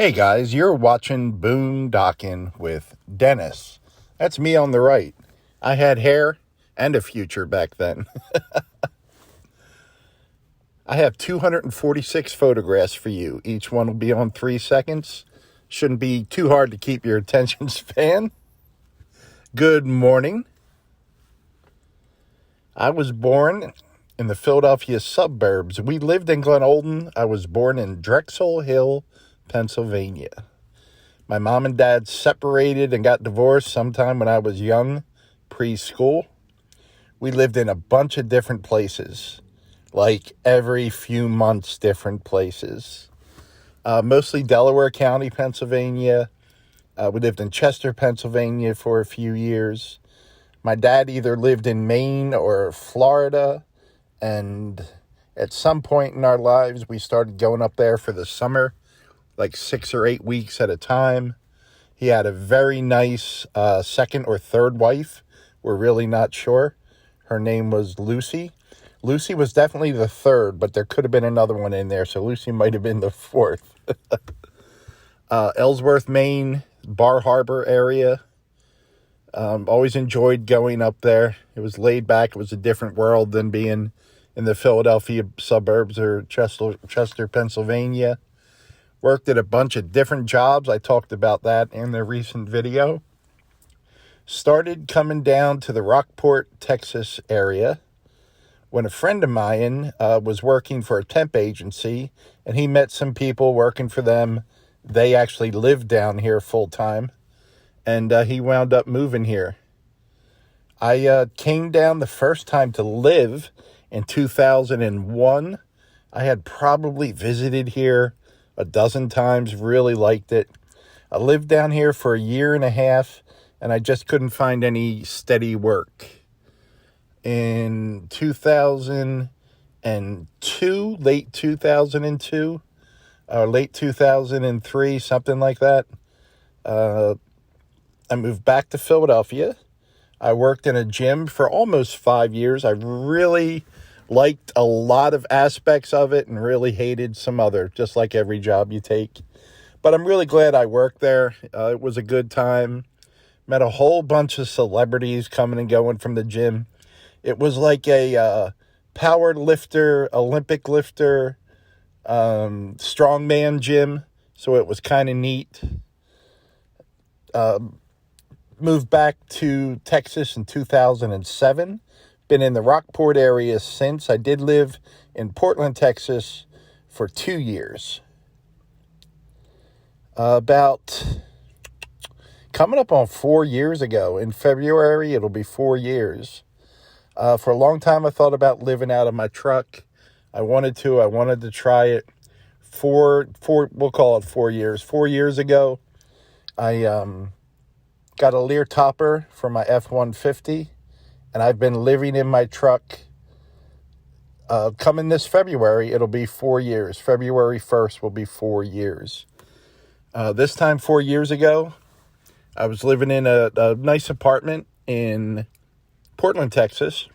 Hey guys, you're watching Boondocking with Dennis. That's me on the right. I had hair and a future back then. I have 246 photographs for you. Each one will be on 3 seconds. Shouldn't be too hard to keep your attention span. Good morning. I was born in the Philadelphia suburbs. We lived in Glen Olden. I was born in Drexel Hill, Pennsylvania. My mom and dad separated and got divorced sometime when I was young, preschool. We lived in a bunch of different places, like every few months, different places. Mostly Delaware County, Pennsylvania. We lived in Chester, Pennsylvania for a few years. My dad either lived in Maine or Florida, and at some point in our lives, we started going up there for the summer, like 6 or 8 weeks at a time. He had a very nice second or third wife. We're really not sure. Her name was Lucy. Lucy was definitely the third, but there could have been another one in there, so Lucy might have been the fourth. Ellsworth, Maine, Bar Harbor area. Always enjoyed going up there. It was laid back. It was a different world than being in the Philadelphia suburbs or Chester, Pennsylvania. Worked at a bunch of different jobs. I talked about that in the recent video. Started coming down to the Rockport, Texas area when a friend of mine was working for a temp agency, and he met some people working for them. They actually lived down here full time, and he wound up moving here. I came down the first time to live in 2001. I had probably visited here a dozen times, really liked it. I lived down here for a year and a half, and I just couldn't find any steady work. In 2002, late 2002, or late 2003, something like that, I moved back to Philadelphia. I worked in a gym for almost 5 years. I really liked a lot of aspects of it and really hated some other, just like every job you take. But I'm really glad I worked there. It was a good time. Met a whole bunch of celebrities coming and going from the gym. It was like a power lifter, Olympic lifter, strongman gym. So it was kind of neat. Moved back to Texas in 2007. Been in the Rockport area since. I did live in Portland, Texas for 2 years. About coming up on 4 years ago. In February, it'll be 4 years. For a long time, I thought about living out of my truck. I wanted to try it. We'll call it 4 years. 4 years ago, I got a Lear topper for my F-150. And I've been living in my truck. Coming this February, it'll be 4 years. February 1st will be 4 years. This time 4 years ago, I was living in a nice apartment in Portland, Texas.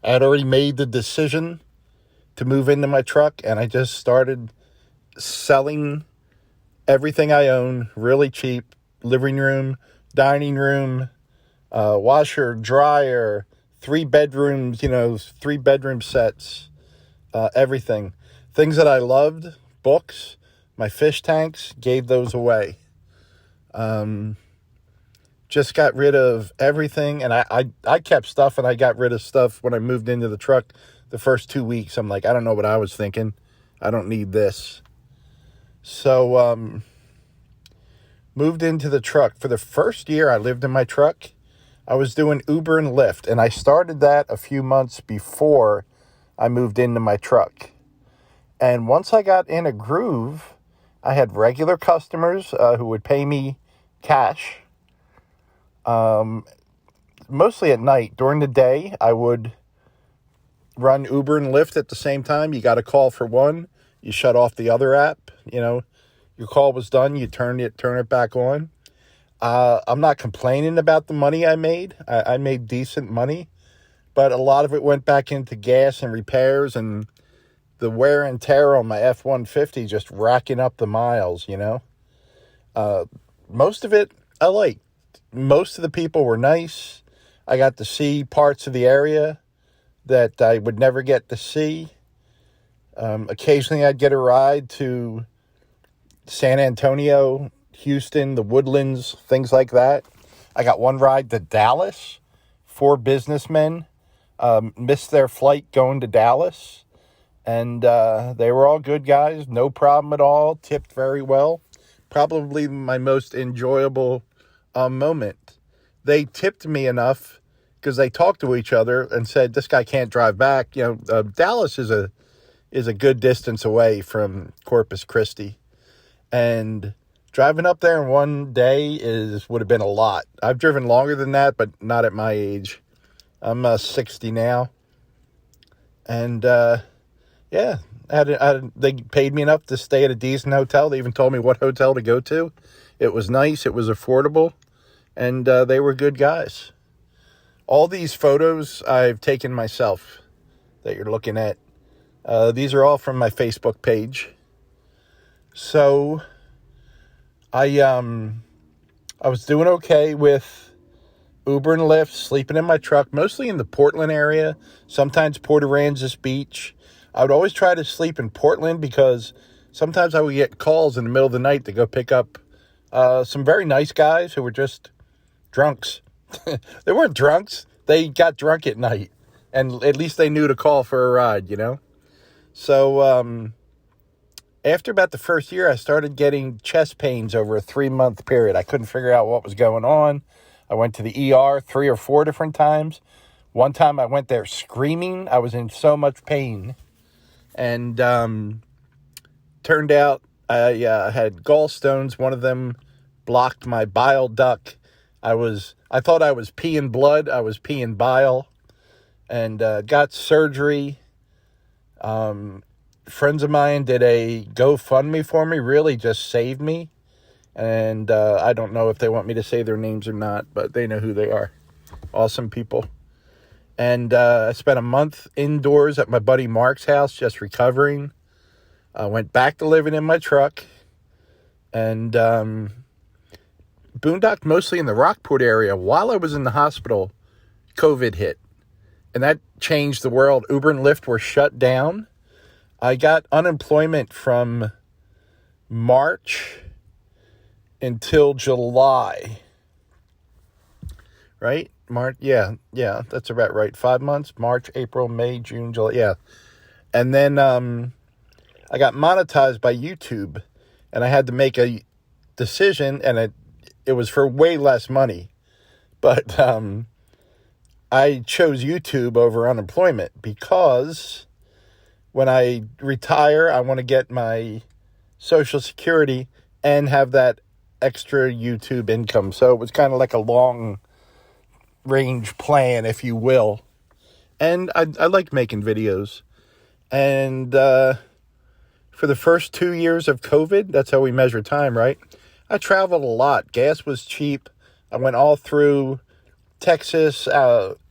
I had already made the decision to move into my truck, and I just started selling everything I own really cheap. Living room, dining room, washer, dryer, 3 bedrooms, 3 bedroom sets, everything. Things that I loved, books, my fish tanks, gave those away. Just got rid of everything, and I kept stuff, and I got rid of stuff when I moved into the truck the first 2 weeks. I'm like, I don't know what I was thinking. I don't need this. So, moved into the truck. For the first year I lived in my truck, I was doing Uber and Lyft, and I started that a few months before I moved into my truck. And once I got in a groove, I had regular customers who would pay me cash, mostly at night. During the day, I would run Uber and Lyft at the same time. You got a call for one, you shut off the other app. Your call was done, you turn it back on. I'm not complaining about the money I made. I made decent money, but a lot of it went back into gas and repairs and the wear and tear on my F-150 just racking up the miles, Most of it I liked. Most of the people were nice. I got to see parts of the area that I would never get to see. Occasionally I'd get a ride to San Antonio, Houston, the Woodlands, things like that. I got one ride to Dallas. 4 businessmen missed their flight going to Dallas. And they were all good guys, no problem at all, tipped very well. Probably my most enjoyable moment. They tipped me enough because they talked to each other and said, this guy can't drive back. Dallas is a good distance away from Corpus Christi. And driving up there in one day would have been a lot. I've driven longer than that, but not at my age. I'm 60 now. And they paid me enough to stay at a decent hotel. They even told me what hotel to go to. It was nice. It was affordable. And they were good guys. All these photos I've taken myself that you're looking at. These are all from my Facebook page. So I was doing okay with Uber and Lyft, sleeping in my truck, mostly in the Portland area, sometimes Port Aransas Beach. I would always try to sleep in Portland because sometimes I would get calls in the middle of the night to go pick up some very nice guys who were just drunks. They weren't drunks. They got drunk at night, and at least they knew to call for a ride, So after about the first year, I started getting chest pains over a 3-month period. I couldn't figure out what was going on. I went to the ER 3 or 4 different times. One time I went there screaming. I was in so much pain. And turned out I had gallstones. One of them blocked my bile duct. I thought I was peeing blood. I was peeing bile. And got surgery. Friends of mine did a GoFundMe for me, really just saved me. And I don't know if they want me to say their names or not, but they know who they are. Awesome people. And I spent a month indoors at my buddy Mark's house just recovering. I went back to living in my truck. And boondocked mostly in the Rockport area. While I was in the hospital, COVID hit. And that changed the world. Uber and Lyft were shut down. I got unemployment from March until July. Right? March, yeah, that's about right. 5 months, March, April, May, June, July, yeah. And then I got monetized by YouTube, and I had to make a decision, and it was for way less money. But I chose YouTube over unemployment because when I retire, I want to get my Social Security and have that extra YouTube income. So it was kind of like a long range plan, if you will. And I like making videos. And for the first 2 years of COVID, that's how we measure time, right? I traveled a lot. Gas was cheap. I went all through Texas,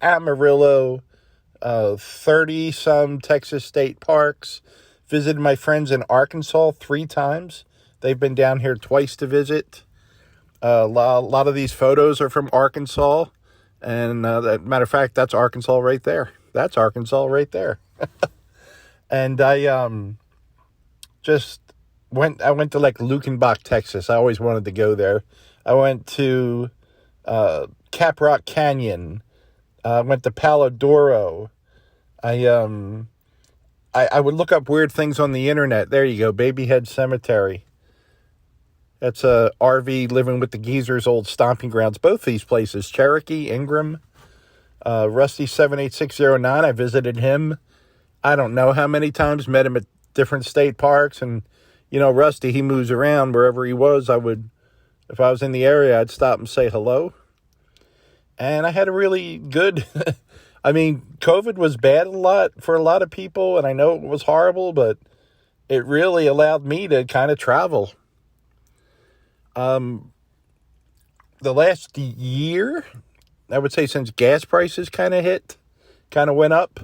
Amarillo, 30-some Texas state parks. Visited my friends in Arkansas 3 times. They've been down here twice to visit. A lot of these photos are from Arkansas. And matter of fact, that's Arkansas right there. That's Arkansas right there. And I went to like Lukenbach, Texas. I always wanted to go there. I went to Cap Rock Canyon. I went to Palo Duro. I would look up weird things on the internet. There you go, Babyhead Cemetery. That's a RV living with the geezers, old stomping grounds. Both these places, Cherokee, Ingram, Rusty 78609. I visited him. I don't know how many times. Met him at different state parks, and Rusty, he moves around wherever he was. If I was in the area, I'd stop and say hello. And I had a really good. COVID was bad for a lot of people, and I know it was horrible, but it really allowed me to kind of travel. The last year, I would say since gas prices kind of went up,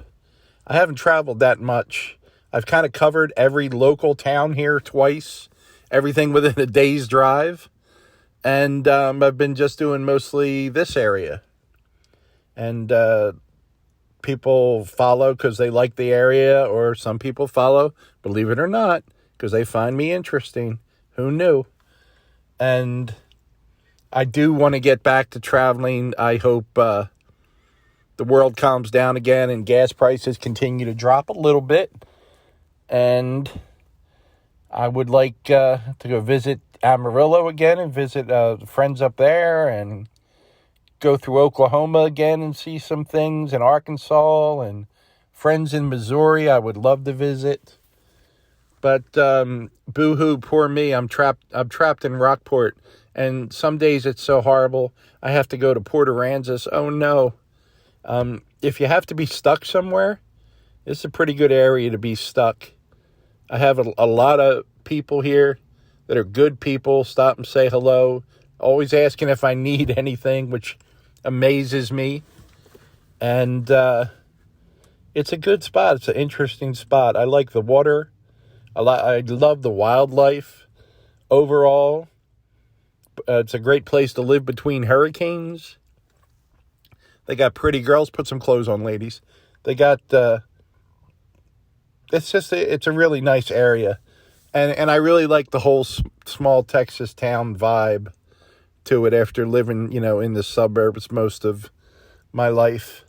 I haven't traveled that much. I've kind of covered every local town here twice, everything within a day's drive. And I've been just doing mostly this area. And people follow because they like the area, or some people follow, believe it or not, because they find me interesting. Who knew? And I do want to get back to traveling. I hope the world calms down again and gas prices continue to drop a little bit. And I would like to go visit Amarillo again and visit friends up there, and go through Oklahoma again and see some things, in Arkansas, and friends in Missouri I would love to visit. But boo-hoo, poor me. I'm trapped in Rockport, and some days it's so horrible I have to go to Port Aransas. Oh no. If you have to be stuck somewhere, it's a pretty good area to be stuck. I have a lot of people here that are good people, stop and say hello, always asking if I need anything, which amazes me. And it's a good spot. It's an interesting spot. I like the water. I love the wildlife overall. It's a great place to live between hurricanes. They got pretty girls. Put some clothes on, ladies. They got... it's a really nice area. And I really like the whole small Texas town vibe to it after living, in the suburbs most of my life.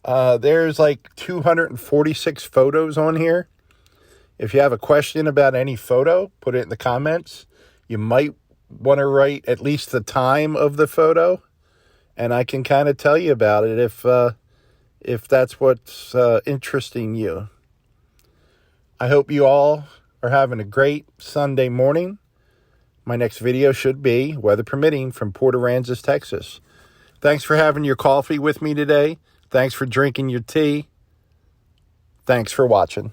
There's like 246 photos on here. If you have a question about any photo, put it in the comments. You might want to write at least the time of the photo, and I can kind of tell you about it if that's what's interesting you. I hope you all are having a great Sunday morning. My next video should be, weather permitting, from Port Aransas, Texas. Thanks for having your coffee with me today. Thanks for drinking your tea. Thanks for watching.